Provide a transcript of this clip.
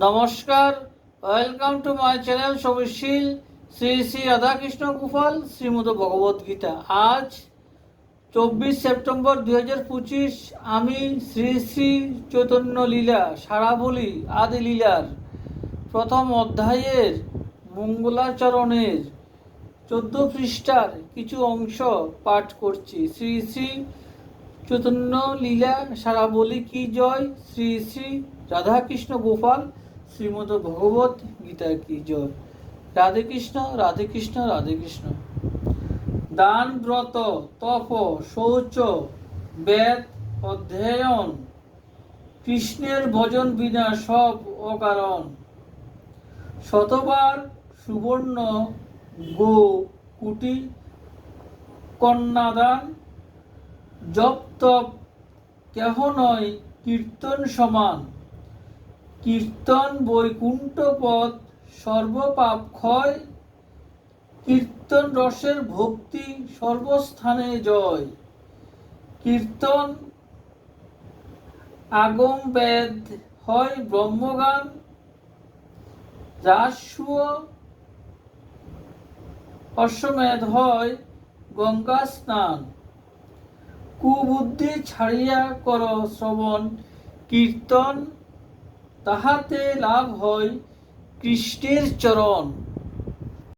নমস্কার, welcome to my channel সবিশীল শ্রী শ্রী রাধাকৃষ্ণ গোপাল শ্রীমদ ভগবত গীতা। আজ 24 সেপ্টেম্বর 2025। আমি শ্রী শ্রী চৈতন্য লীলা সারাবলি আদি লীলার প্রথম অধ্যায়ের মঙ্গলাচরণের 14 পৃষ্ঠার কিছু অংশ পাঠ করছি। শ্রী শ্রী চৈতন্য লীলা সারাবলি কি জয়, শ্রী শ্রী রাধাকৃষ্ণ গোপাল শ্রীমদ ভগবত গীতা কি জয়। রাধে কৃষ্ণ, রাধে কৃষ্ণ, রাধে কৃষ্ণ। দান, ব্রত, তপ, শৌচ, বেদ অধ্যয়ন, কৃষ্ণের ভজন বিনা সব অকারণ। শতবার সুবর্ণ গো কুটি কন্যাদান, জপ তপ কেহ নয় কীর্তন সমান। কীর্তন বৈকুণ্ঠ পথ সর্বপাপ ক্ষয়, কীর্তন রসের ভক্তি সর্বস্থানে জয়। কীর্তন আগম বেদ হয় ব্রহ্মগান, রাজসূয় অশ্বমেধ হয় গঙ্গা স্নান। কুবুদ্ধি ছাড়িয়া কর শ্রবণ কীর্তন, তাহাতে লাভ হয় কৃষ্ণের চরণ।